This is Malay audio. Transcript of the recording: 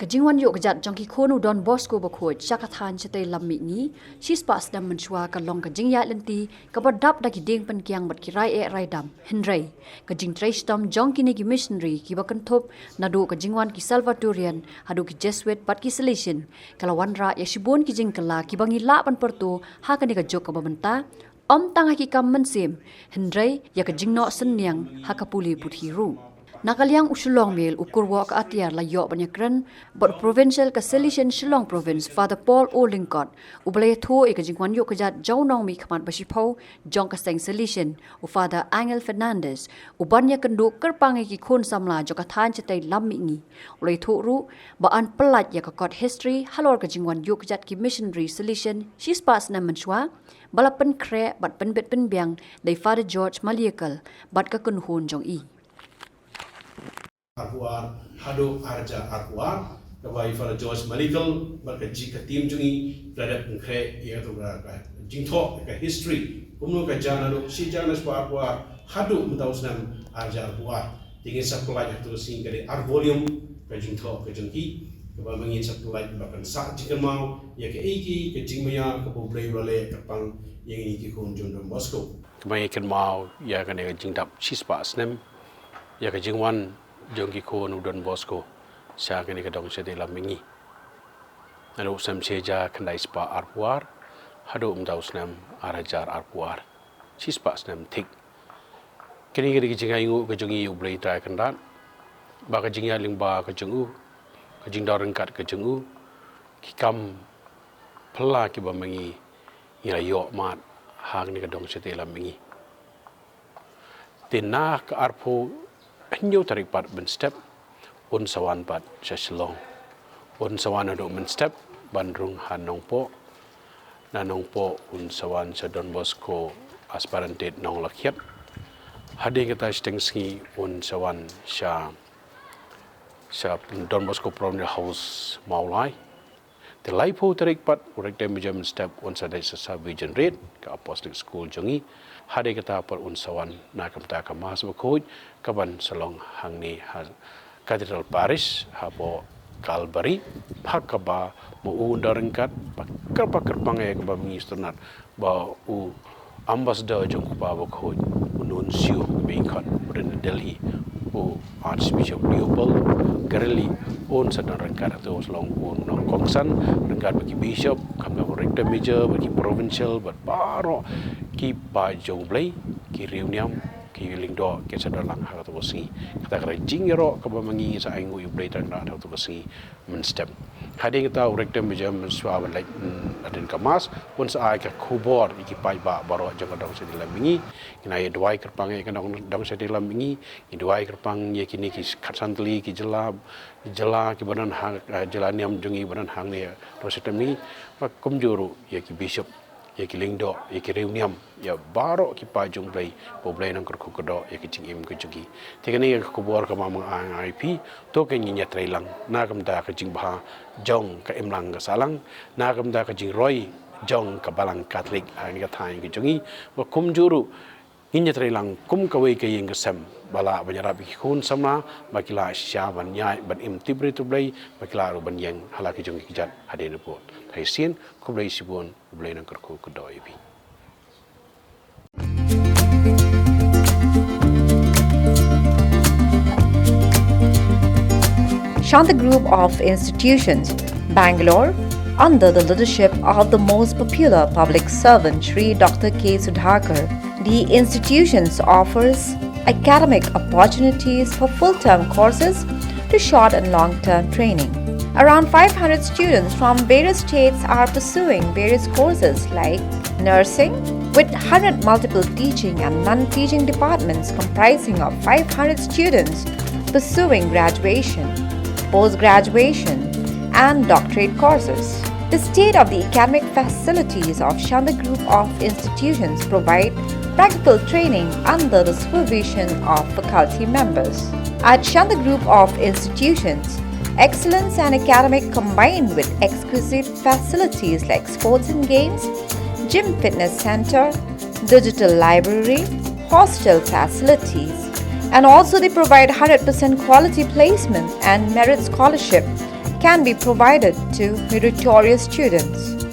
jingwan iuhkjat jongki khun Don Bosco bakhoi chakathan chete lammi ni shispa snem mynshuwa ka long ka jingya lenti ka badap da ki ding pen kyang bat ki rai e rai dam henrei ka jing trestam jongki ni ki missionary ki bakan thop nadu ka jingwan ki salvatorian hadu ki jesuit bat ki selection kala wanra ya shibon ki jing kala ki bangi la pan perto ha ka ni ka jok ka babanta om tanga ki kam mensim henrei ya ka jingno senyang ha ka puli puthiru Nakaliang Shillong Mail Kyrwoh ka Atiar la yo banyakran but provincial ka selection Shillong province Father Paul Olingkot ublay tho e ka jingwan iuhkjat jawnong mi khamat basipho jong ka seng selection u Father Angel Fernandez u banya kandu kerpangi ki khun samla jo ka than chete lammi ngi ulay tho ru ba an pelat ya ka kot history halor ka jingwan iuhkjat ki missionary selection shispa snem mynshuwa balapan kre bat penbet penbiang dai Father George Maliakal bat ka kun hun jong i Arpuar, hado arja arpuar, kabai Father George Medical, berkaji ke tim jungi, berada pengkre, ia tu berada jingtho, ke history, umno ke jangan si jangan sebuah arpuar, hado mentau senam arja arpuar, tinggal supply itu sing dari ar volume ke jingtho ke jungi, kabai mengin supply bahkan sak jika mau, ia ke iki ke jingmaya ke bublai wale ke pang yang ini ke khun Don Bosco. Kabai ikan mau, ia kan ia jingtap shispa snem, ia ke jingwan jongki khun Don Bosco sa kini kadong sa dilam mingi nalo sam seja kandai spa arpuar hado umdaw snem arajar arpuar sispa snem tik kini kini kijinga ingu kajongi ublay try kandan ba kajingya lingba kajongu kajingdaw rengkat kajongu kikam pela kiba mingi ilayo mat hang ni kadong sa dilam mingi tinak arpu Hanya tarik pat ben step un sawan pat sa Shillong un sawan ado ben step bandrung hanong po nanong po un sawan sa Don Bosco aspiranted nong lakyat hadi kita stengsi un sawan sa Don Bosco Primary House Maulai the laipo tarik pat urek dem step un sa dai sa Vision Red ka Apostolic School jongi hadi kita par unsawan na kamta ka mas bakoj kaban salong hangni Cathedral Parish hapo Calvary hakaba mo undarengkat pakar pangai ka ba ministernat ba u ambassador jong ba bakoj nuncio bingkat in Delhi u Archbishop Leopold Gareli un sa darengkat atau salong un nong kongsan rengkat bagi bishop kami rector major bagi provincial but baro ki ba jong blay ki reuniam ki lingdo ki sadalang ha to bosi kata kara jingero ka ba mangi sa aingu yu blay tang na to bosi men step hadi kita rector major mynshuwa like adin kamas pun sa ai ka khubor ki pai ba baro jong dong se dilam mingi ina ye dwai kerpang ye dong se dilam mingi i dwai kerpang ye kini ki khatsantli ki jela ki banan hang jelaniam jongi banan hang ne to se temi pa kumjuru ye ki bishop ye ki lingdo ye ki reuniam ya baro ki pa jong blay poblay nang kerku kedo ye ki jingim ke jugi tegani ye ko bor ka mamang IP to ke nyinya trailang na kam da ka jing bha jong ka imlang ka salang na kam da ka jing roi jong ka balang Catholic ani ka thai ke jungi wa kumjuru nyinya trailang kum ka wei ke yeng ka sam bala banyarap ki khun samna bakila sya ban nyai ban im tibri tublay bakila ru ban yeng hala ki jungi kijat hade ne pot thai sin kublay sibon kublay nang kerku kedo ibi Shanta Group of Institutions, Bangalore, under the leadership of the most popular public servant Shri Dr. K. Sudhakar. The institutions offers academic opportunities for full-term courses to short and long-term training. Around 500 students from various states are pursuing various courses like nursing, with 100 multiple teaching and non-teaching departments comprising of 500 students pursuing graduation, post-graduation, and doctorate courses. The state-of-the academic facilities of Shanta Group of Institutions provide practical training under the supervision of faculty members. At Shanta Group of Institutions, excellence and academic combined with exquisite facilities like sports and games, gym fitness center, digital library, hostel facilities, and also they provide 100% quality placement and merit scholarship can be provided to meritorious students.